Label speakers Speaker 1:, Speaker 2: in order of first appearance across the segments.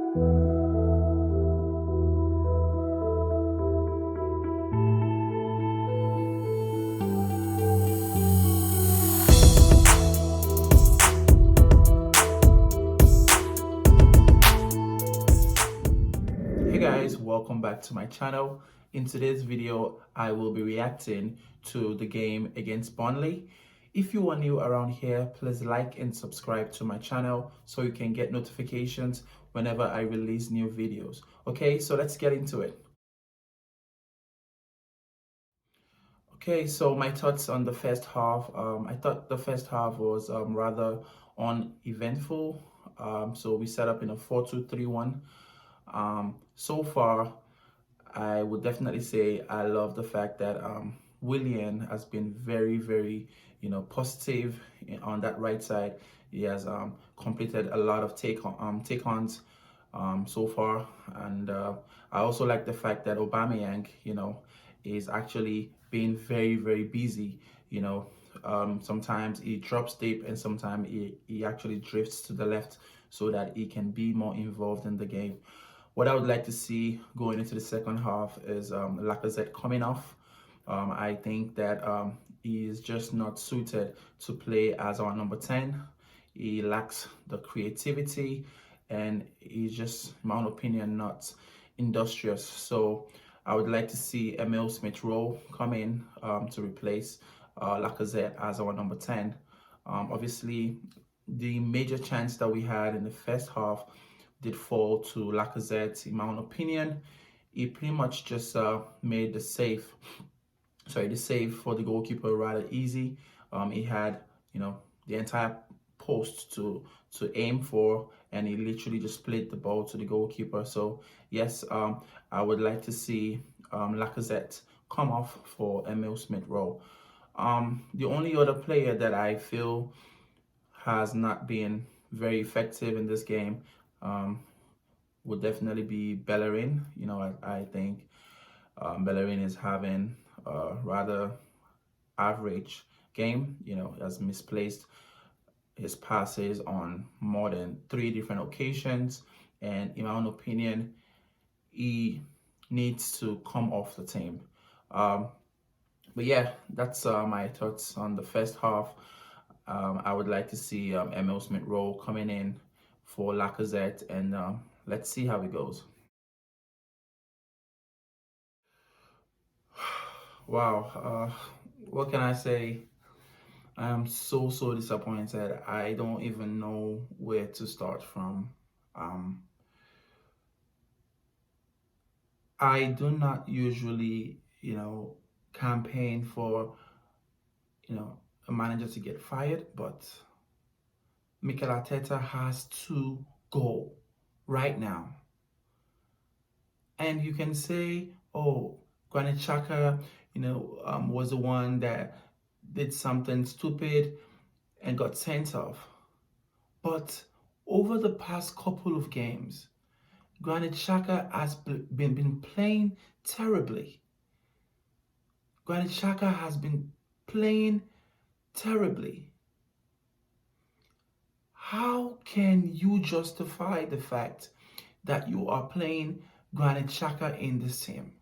Speaker 1: Hey guys, welcome back to my channel. In today's video, I will be reacting to the game against Burnley. If you are new around here, please like and subscribe to my channel so you can get notifications whenever I release new videos. Okay, so let's get into it. Okay, so my thoughts on the first half. I thought the first half was rather uneventful. So we set up in a 4-2-3-1. So far, I would definitely say I love the fact that Willian has been very, positive on that right side. He has completed a lot of take-ons so far, and I also like the fact that Aubameyang, is actually being very busy. Sometimes he drops deep, and sometimes he actually drifts to the left so that he can be more involved in the game. What I would like to see going into the second half is Lacazette coming off. I think that he is just not suited to play as our number 10. He lacks the creativity, and he's just, in my own opinion, not industrious. So I would like to see Emil Smith-Rowe come in to replace Lacazette as our number 10. Obviously, the major chance that we had in the first half did fall to Lacazette. In my own opinion, he pretty much just made the save for the goalkeeper rather easy. He had, the entire post to aim for, and he literally just played the ball to the goalkeeper. So yes, I would like to see Lacazette come off for Emil Smith-Rowe. The only other player that I feel has not been very effective in this game would definitely be Bellerin. I think Bellerin is having a rather average game. Has misplaced his passes on more than 3 different occasions, and in my own opinion, he needs to come off the team. But yeah, that's my thoughts on the first half. I would like to see Emil Smith-Rowe coming in for Lacazette, and let's see how it goes. Wow, what can I say? I am so disappointed. I don't even know where to start from. Um, I do not usually, campaign for, a manager to get fired, but Mikel Arteta has to go right now. And you can say, oh, Granit Xhaka, was the one that did something stupid and got sent off. But over the past couple of games, Granit Xhaka has been playing terribly. Granit Xhaka has been playing terribly. How can you justify the fact that you are playing Granit Xhaka in this team?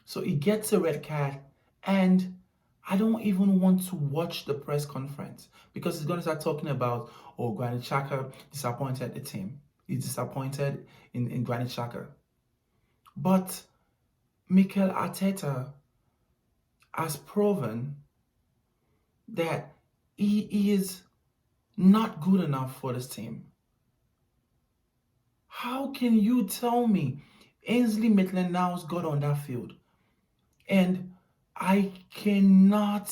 Speaker 1: So he gets a red card, and I don't even want to watch the press conference because he's going to start talking about, oh, Granit Xhaka disappointed the team. He's disappointed in Granit Xhaka. But Mikel Arteta has proven that he is not good enough for this team. How can you tell me Ainsley Maitland-Niles got on that field and I cannot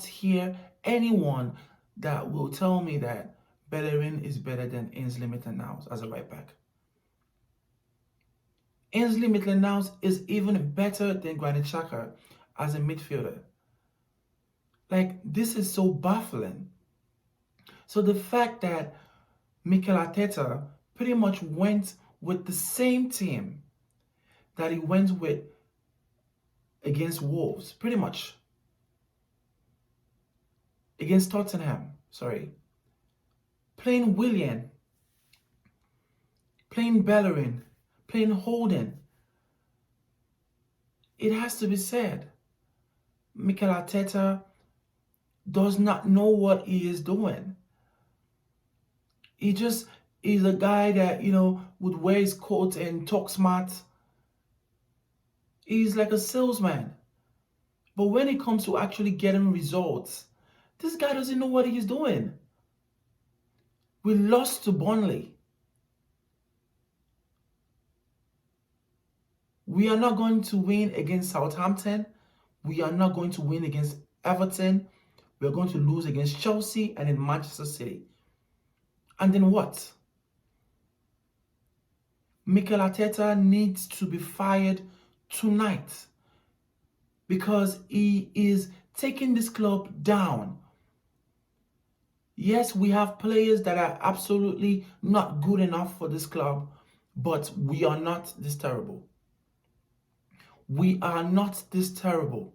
Speaker 1: hear anyone that will tell me that Bellerin is better than Ainsley Maitland-Niles as a right back? Ainsley Maitland-Niles is even better than Granit Xhaka as a midfielder. Like, this is so baffling. So the fact that Mikel Arteta pretty much went with the same team that he went with against Wolves, pretty much. Against Tottenham, sorry. playing Willian, playing Bellerin, playing Holden. It has to be said, Mikel Arteta does not know what he is doing. He just is a guy that, would wear his coat and talk smart. He's like a salesman. But when it comes to actually getting results, this guy doesn't know what he's doing. We lost to Burnley. We are not going to win against Southampton. We are not going to win against Everton. We are going to lose against Chelsea and in Manchester City. And then what? Mikel Arteta needs to be fired tonight because he is taking this club down. Yes, we have players that are absolutely not good enough for this club, but we are not this terrible. We are not this terrible.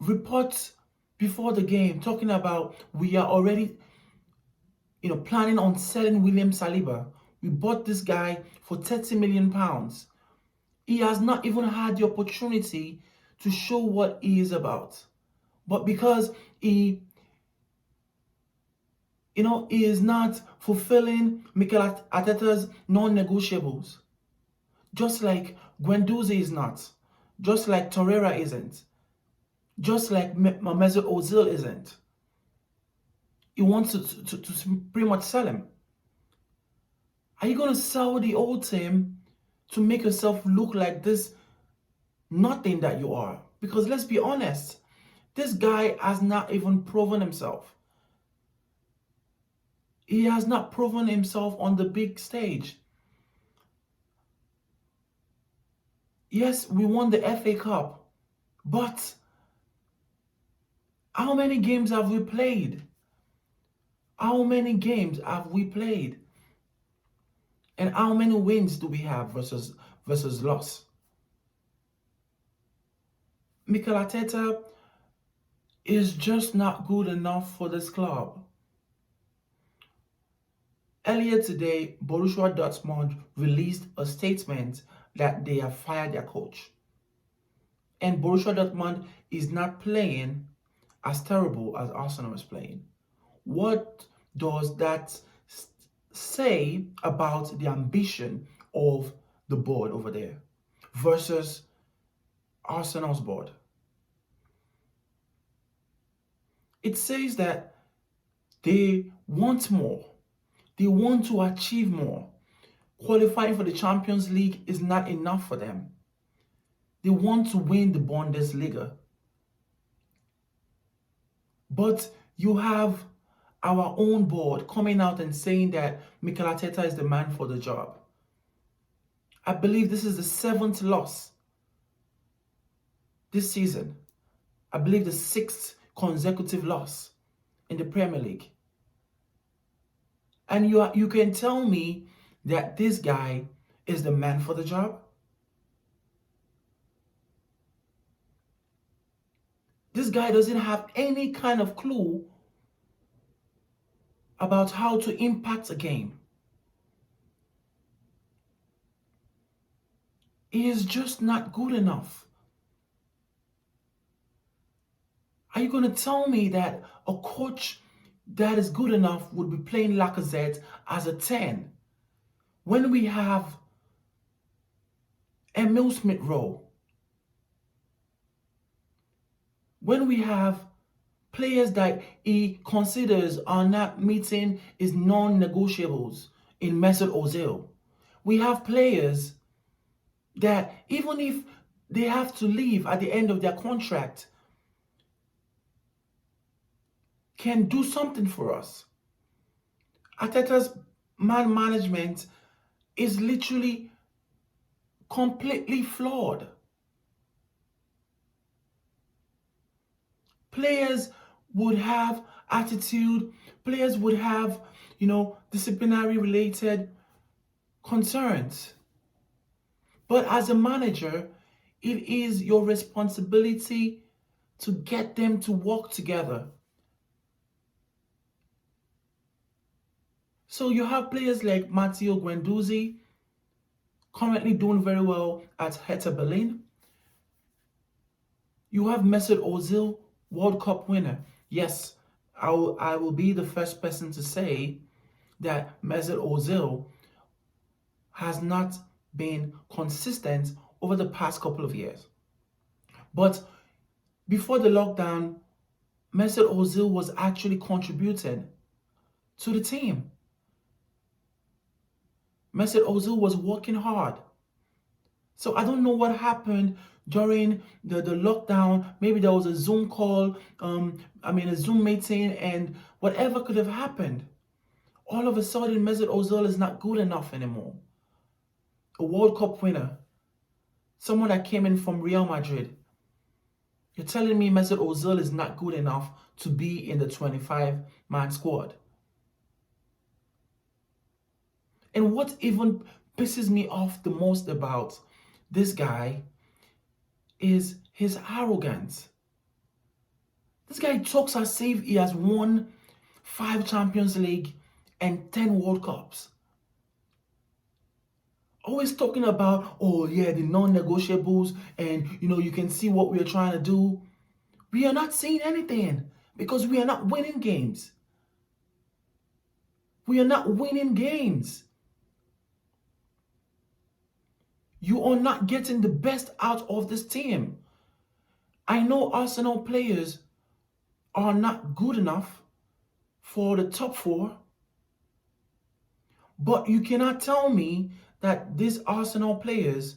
Speaker 1: Reports before the game talking about we are already planning on selling William Saliba. We bought this guy for £30 million. He has not even had the opportunity to show what he is about. But because he is not fulfilling Mikel Arteta's non-negotiables. Just like Guendouzi is not. Just like Torreira isn't. Just like Mesut Ozil isn't. He wants to pretty much sell him. Are you going to sell the old team to make yourself look like this nothing that you are? Because let's be honest, this guy has not even proven himself. He has not proven himself on the big stage. Yes, we won the FA Cup, but how many games have we played? How many games have we played? And how many wins do we have versus loss? Mikel Arteta is just not good enough for this club. Earlier today, Borussia Dortmund released a statement that they have fired their coach. And Borussia Dortmund is not playing as terrible as Arsenal is playing. What does that say about the ambition of the board over there versus Arsenal's board? It says that they want more. They want to achieve more. Qualifying for the Champions League is not enough for them. They want to win the Bundesliga. But you have our own board coming out and saying that Mikel Arteta is the man for the job. I believe this is the 7th loss this season. I believe the 6th consecutive loss in the Premier League. And you can tell me that this guy is the man for the job? This guy doesn't have any kind of clue about how to impact a game. He is just not good enough. Are you going to tell me that a coach that is good enough would be playing Lacazette as a 10 when we have Emil Smith-Rowe, when we have players that he considers are not meeting his non-negotiables in Mesut Ozil? We have players that even if they have to leave at the end of their contract, can do something for us. Arteta's man management is literally completely flawed. Players would have attitude, players would have, disciplinary related concerns. But as a manager, it is your responsibility to get them to work together. So you have players like Matteo Guendouzi, currently doing very well at Hertha Berlin. You have Mesut Ozil, World Cup winner. Yes, I will be the first person to say that Mesut Ozil has not been consistent over the past couple of years. But before the lockdown, Mesut Ozil was actually contributing to the team. Mesut Ozil was working hard. So I don't know what happened during the lockdown. Maybe there was a Zoom call, a Zoom meeting, and whatever could have happened. All of a sudden, Mesut Ozil is not good enough anymore. A World Cup winner, someone that came in from Real Madrid. You're telling me Mesut Ozil is not good enough to be in the 25-man squad? And what even pisses me off the most about this guy is his arrogance. This guy talks as if he has won 5 Champions League and 10 World Cups. Always talking about, oh yeah, the non-negotiables, and you can see what we are trying to do. We are not seeing anything because we are not winning games. We are not winning games. You are not getting the best out of this team. I know Arsenal players are not good enough for the top 4, but you cannot tell me that these Arsenal players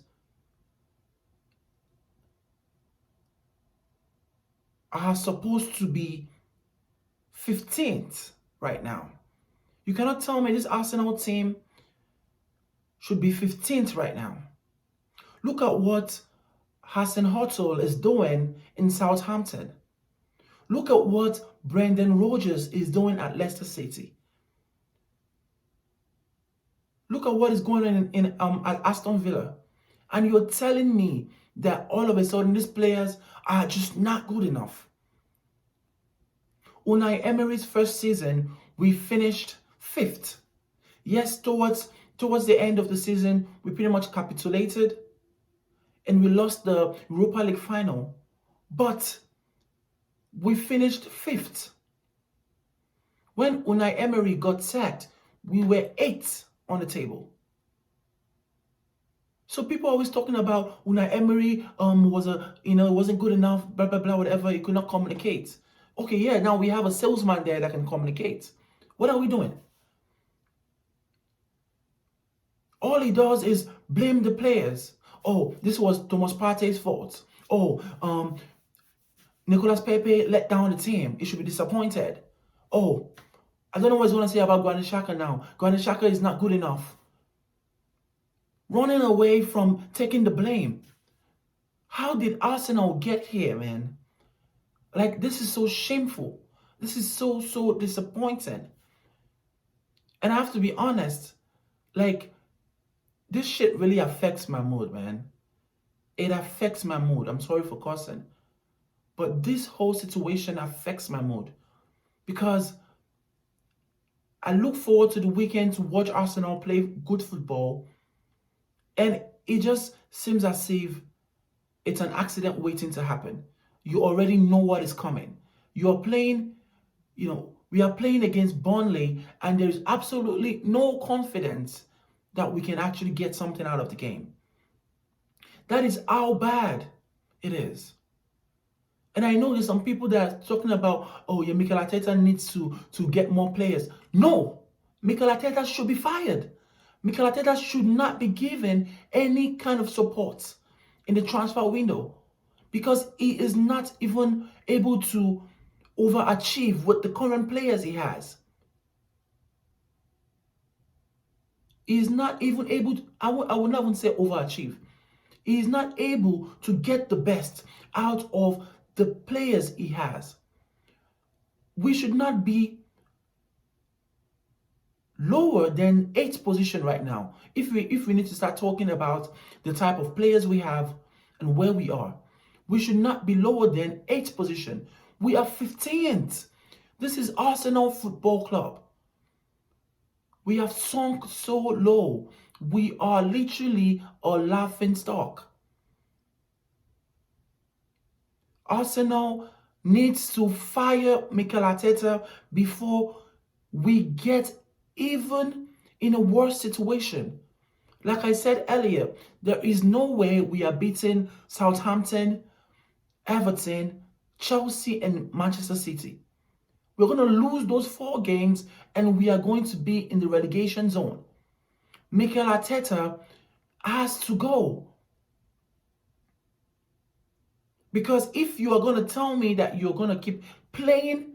Speaker 1: are supposed to be 15th right now. You cannot tell me this Arsenal team should be 15th right now. Look at what Hasenhuttl is doing in Southampton. Look at what Brendan Rodgers is doing at Leicester City. Look at what is going on at Aston Villa. And you're telling me that all of a sudden these players are just not good enough. Unai Emery's first season, we finished 5th. Yes, towards the end of the season, we pretty much capitulated and we lost the Europa League final. But we finished 5th. When Unai Emery got sacked, we were 8th on the table. So people are always talking about Unai Emery wasn't good enough, blah blah blah, whatever. He could not communicate. Okay, yeah, now we have a salesman there that can communicate. What are we doing? All he does is blame the players. Oh, this was Thomas Partey's fault. Oh, Nicolas Pepe let down the team. He should be disappointed. Oh, I don't know what he's going to say about Granit Xhaka now. Granit Xhaka is not good enough. Running away from taking the blame. How did Arsenal get here, man? Like, this is so shameful. This is so disappointing. And I have to be honest, like, this shit really affects my mood, man. It affects my mood. I'm sorry for cussing. But this whole situation affects my mood. Because I look forward to the weekend to watch Arsenal play good football. And it just seems as if it's an accident waiting to happen. You already know what is coming. You are playing, we are playing against Burnley, and there is absolutely no confidence that we can actually get something out of the game. That is how bad it is. And I know there's some people that are talking about, oh yeah, Mikel Arteta needs to get more players. No, Mikel Arteta should be fired. Mikel Arteta should not be given any kind of support in the transfer window because he is not even able to overachieve with the current players he has. He is not even able to, I would not even say overachieve. He is not able to get the best out of the players he has. We should not be lower than 8th position right now. If we need to start talking about the type of players we have and where we are, we should not be lower than 8th position. We are 15th. This is Arsenal Football Club. We have sunk so low. We are literally a laughing stock. Arsenal needs to fire Mikel Arteta before we get even in a worse situation. Like I said earlier, there is no way we are beating Southampton, Everton, Chelsea, and Manchester City. We're going to lose those 4 games and we are going to be in the relegation zone. Mikel Arteta has to go. Because if you are going to tell me that you're going to keep playing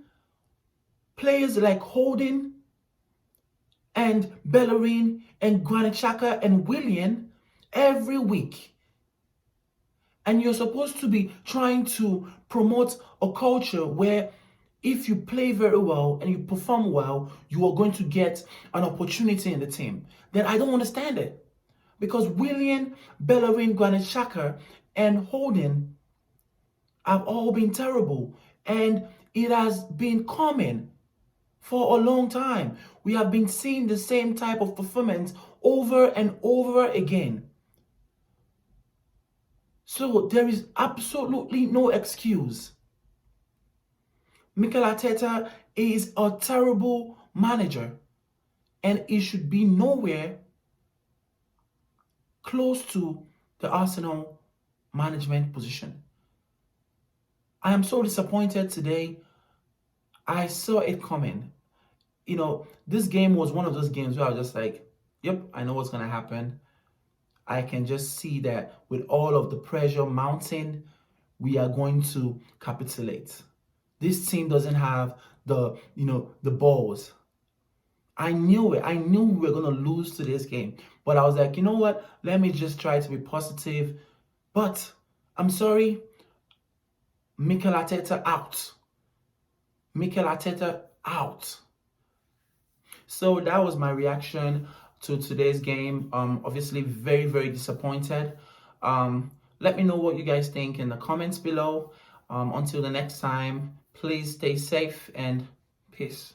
Speaker 1: players like Holding and Bellerin and Granit Xhaka and Willian every week, and you're supposed to be trying to promote a culture where if you play very well and you perform well, you are going to get an opportunity in the team, then I don't understand it. Because Willian, Bellerin, Granit Xhaka, and Holding have all been terrible, and it has been common for a long time. We have been seeing the same type of performance over and over again. So there is absolutely no excuse. Mikel Arteta is a terrible manager, and he should be nowhere close to the Arsenal management position. I am so disappointed today. I saw it coming. This game was one of those games where I was just like, yep, I know what's going to happen. I can just see that with all of the pressure mounting, we are going to capitulate. This team doesn't have the balls. I knew it. I knew we were going to lose to this game. But I was like, you know what? Let me just try to be positive. But I'm sorry, Mikel Arteta out. Mikel Arteta out. So that was my reaction to today's game. Obviously very, very disappointed. Let me know what you guys think in the comments below. Until the next time, please stay safe and peace.